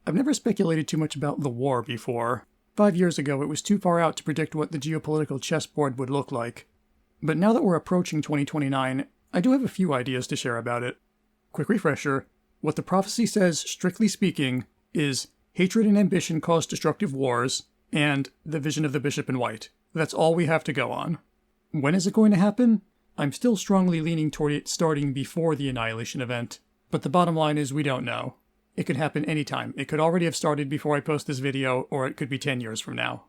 I've never speculated too much about the war before. 5 years ago, it was too far out to predict what the geopolitical chessboard would look like. But now that we're approaching 2029, I do have a few ideas to share about it. Quick refresher, what the prophecy says, strictly speaking, is hatred and ambition cause destructive wars, and the vision of the bishop in white. That's all we have to go on. When is it going to happen? I'm still strongly leaning toward it starting before the Annihilation event, but the bottom line is we don't know. It could happen anytime. It could already have started before I post this video, or it could be 10 years from now.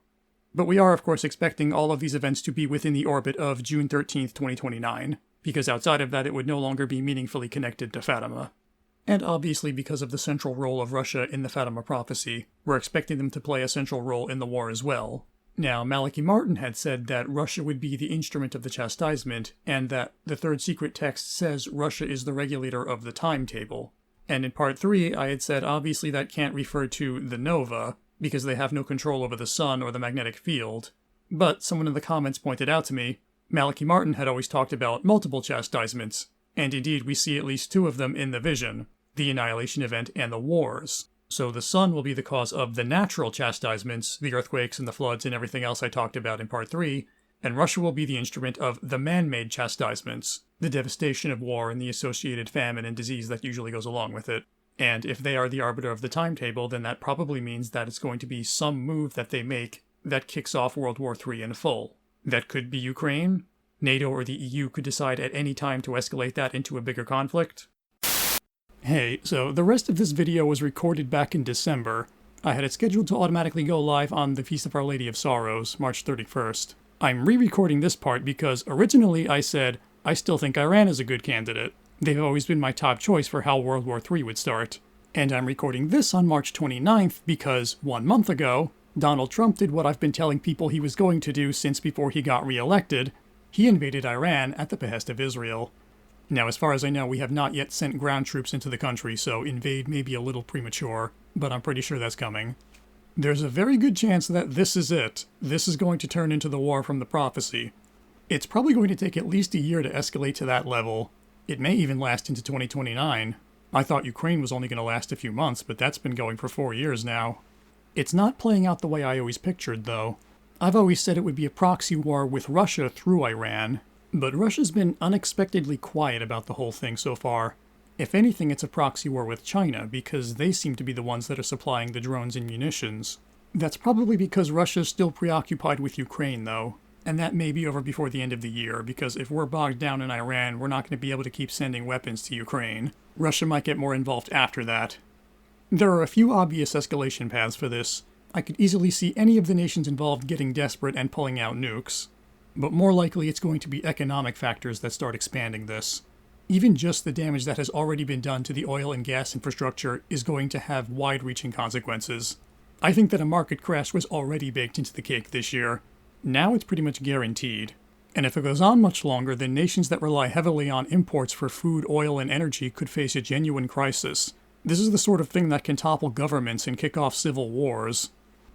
But we are, of course, expecting all of these events to be within the orbit of June 13th, 2029, because outside of that it would no longer be meaningfully connected to Fatima. And obviously because of the central role of Russia in the Fatima prophecy, we're expecting them to play a central role in the war as well. Now, Malachi Martin had said that Russia would be the instrument of the chastisement, and that the third secret text says Russia is the regulator of the timetable. And in part 3, I had said obviously that can't refer to the nova, because they have no control over the sun or the magnetic field. But someone in the comments pointed out to me, Malachi Martin had always talked about multiple chastisements, and indeed we see at least 2 of them in the vision, the Annihilation event and the wars. So the sun will be the cause of the natural chastisements, the earthquakes and the floods and everything else I talked about in part 3, and Russia will be the instrument of the man-made chastisements, the devastation of war and the associated famine and disease that usually goes along with it. And if they are the arbiter of the timetable, then that probably means that it's going to be some move that they make that kicks off World War III in full. That could be Ukraine. NATO or the EU could decide at any time to escalate that into a bigger conflict. Hey, so the rest of this video was recorded back in December. I had it scheduled to automatically go live on the Feast of Our Lady of Sorrows, March 31st. I'm re-recording this part because originally I said, I still think Iran is a good candidate. They've always been my top choice for how World War III would start. And I'm recording this on March 29th because 1 month ago, Donald Trump did what I've been telling people he was going to do since before he got re-elected. He invaded Iran at the behest of Israel. Now, as far as I know, we have not yet sent ground troops into the country, so invade may be a little premature, but I'm pretty sure that's coming. There's a very good chance that this is it. This is going to turn into the war from the prophecy. It's probably going to take at least a year to escalate to that level. It may even last into 2029. I thought Ukraine was only going to last a few months, but that's been going for 4 years now. It's not playing out the way I always pictured, though. I've always said it would be a proxy war with Russia through Iran, but Russia's been unexpectedly quiet about the whole thing so far. If anything, it's a proxy war with China, because they seem to be the ones that are supplying the drones and munitions. That's probably because Russia's still preoccupied with Ukraine, though, and that may be over before the end of the year, because if we're bogged down in Iran, we're not going to be able to keep sending weapons to Ukraine. Russia might get more involved after that. There are a few obvious escalation paths for this. I could easily see any of the nations involved getting desperate and pulling out nukes. But more likely it's going to be economic factors that start expanding this. Even just the damage that has already been done to the oil and gas infrastructure is going to have wide-reaching consequences. I think that a market crash was already baked into the cake this year. Now it's pretty much guaranteed. And if it goes on much longer, then nations that rely heavily on imports for food, oil, and energy could face a genuine crisis. This is the sort of thing that can topple governments and kick off civil wars.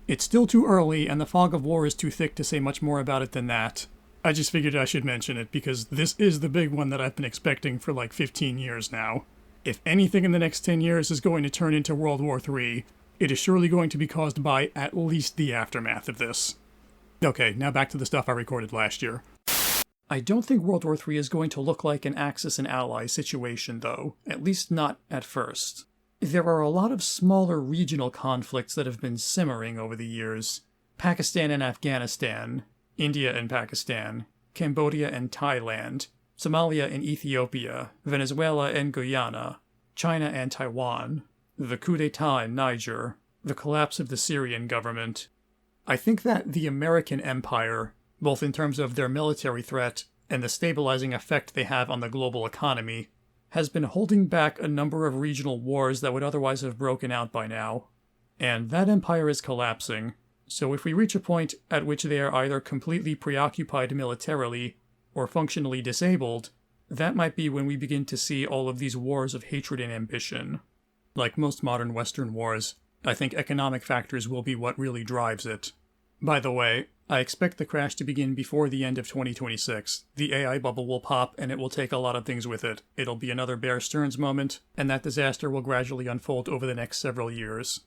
It's still too early, and the fog of war is too thick to say much more about it than that. I just figured I should mention it, because this is the big one that I've been expecting for like 15 years now. If anything in the next 10 years is going to turn into World War III, it is surely going to be caused by at least the aftermath of this. Okay, now back to the stuff I recorded last year. I don't think World War III is going to look like an Axis and Allies situation, though, at least not at first. There are a lot of smaller regional conflicts that have been simmering over the years. Pakistan and Afghanistan, India and Pakistan, Cambodia and Thailand, Somalia and Ethiopia, Venezuela and Guyana, China and Taiwan, the coup d'etat in Niger, the collapse of the Syrian government. I think that the American empire, both in terms of their military threat and the stabilizing effect they have on the global economy, has been holding back a number of regional wars that would otherwise have broken out by now. And that empire is collapsing. So if we reach a point at which they are either completely preoccupied militarily or functionally disabled, that might be when we begin to see all of these wars of hatred and ambition. Like most modern Western wars, I think economic factors will be what really drives it. By the way, I expect the crash to begin before the end of 2026. The AI bubble will pop, and it will take a lot of things with it. It'll be another Bear Stearns moment, and that disaster will gradually unfold over the next several years.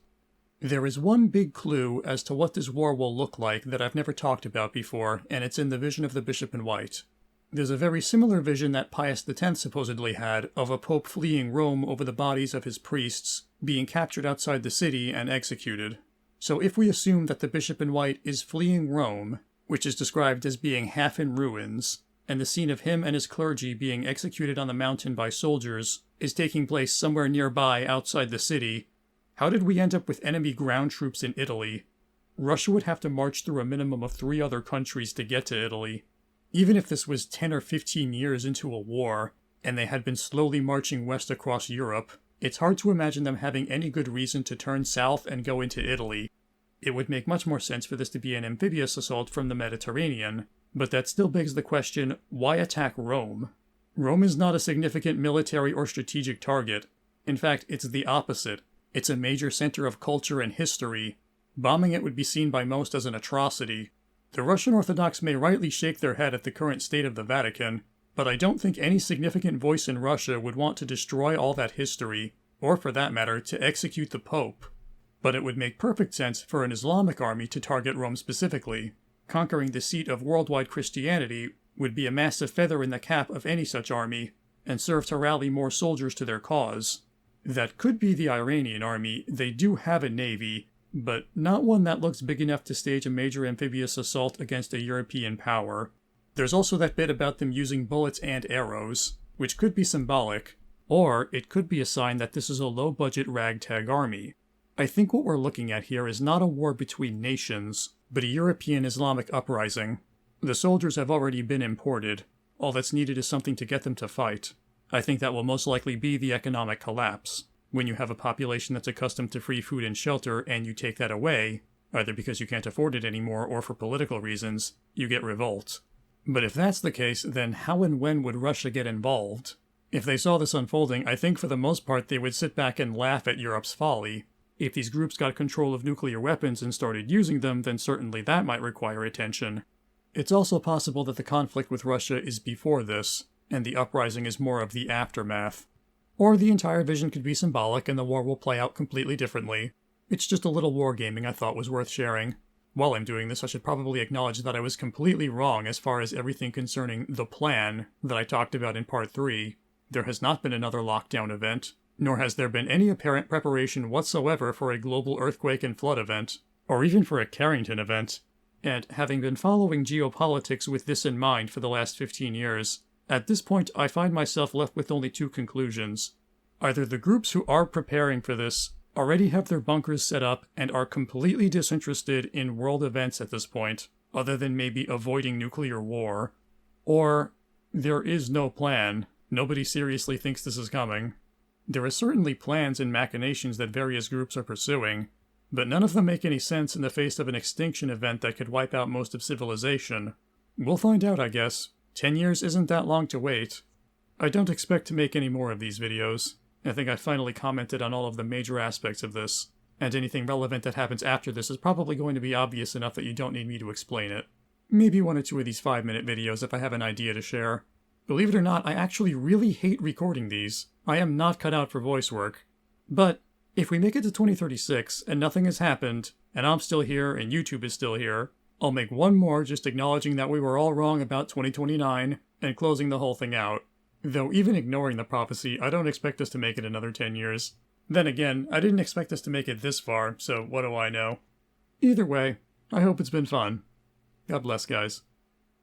There is one big clue as to what this war will look like that I've never talked about before, and it's in the vision of the Bishop in White. There's a very similar vision that Pius X supposedly had of a pope fleeing Rome over the bodies of his priests, being captured outside the city and executed. So if we assume that the Bishop in White is fleeing Rome, which is described as being half in ruins, and the scene of him and his clergy being executed on the mountain by soldiers is taking place somewhere nearby outside the city, how did we end up with enemy ground troops in Italy? Russia would have to march through a minimum of 3 other countries to get to Italy. Even if this was 10 or 15 years into a war, and they had been slowly marching west across Europe, it's hard to imagine them having any good reason to turn south and go into Italy. It would make much more sense for this to be an amphibious assault from the Mediterranean, but that still begs the question, why attack Rome? Rome is not a significant military or strategic target. In fact, it's the opposite. It's a major center of culture and history. Bombing it would be seen by most as an atrocity. The Russian Orthodox may rightly shake their head at the current state of the Vatican, but I don't think any significant voice in Russia would want to destroy all that history, or for that matter, to execute the Pope. But it would make perfect sense for an Islamic army to target Rome specifically. Conquering the seat of worldwide Christianity would be a massive feather in the cap of any such army, and serve to rally more soldiers to their cause. That could be the Iranian army. They do have a navy, but not one that looks big enough to stage a major amphibious assault against a European power. There's also that bit about them using bullets and arrows, which could be symbolic, or it could be a sign that this is a low-budget ragtag army. I think what we're looking at here is not a war between nations, but a European Islamic uprising. The soldiers have already been imported. All that's needed is something to get them to fight. I think that will most likely be the economic collapse. When you have a population that's accustomed to free food and shelter and you take that away, either because you can't afford it anymore or for political reasons, you get revolt. But if that's the case, then how and when would Russia get involved? If they saw this unfolding, I think for the most part they would sit back and laugh at Europe's folly. If these groups got control of nuclear weapons and started using them, then certainly that might require attention. It's also possible that the conflict with Russia is before this, and the uprising is more of the aftermath. Or the entire vision could be symbolic and the war will play out completely differently. It's just a little wargaming I thought was worth sharing. While I'm doing this, I should probably acknowledge that I was completely wrong as far as everything concerning the plan that I talked about in Part 3. There has not been another lockdown event, nor has there been any apparent preparation whatsoever for a global earthquake and flood event, or even for a Carrington event. And having been following geopolitics with this in mind for the last 15 years, at this point I find myself left with only 2 conclusions. Either the groups who are preparing for this already have their bunkers set up and are completely disinterested in world events at this point, other than maybe avoiding nuclear war, or there is no plan. Nobody seriously thinks this is coming. There are certainly plans and machinations that various groups are pursuing, but none of them make any sense in the face of an extinction event that could wipe out most of civilization. We'll find out, I guess. 10 years isn't that long to wait. I don't expect to make any more of these videos. I think I finally commented on all of the major aspects of this, and anything relevant that happens after this is probably going to be obvious enough that you don't need me to explain it. Maybe 1 or 2 of these 5-minute videos if I have an idea to share. Believe it or not, I actually really hate recording these. I am not cut out for voice work. But if we make it to 2036 and nothing has happened, and I'm still here and YouTube is still here, I'll make one more just acknowledging that we were all wrong about 2029 and closing the whole thing out. Though even ignoring the prophecy, I don't expect us to make it another 10 years. Then again, I didn't expect us to make it this far, so what do I know? Either way, I hope it's been fun. God bless, guys.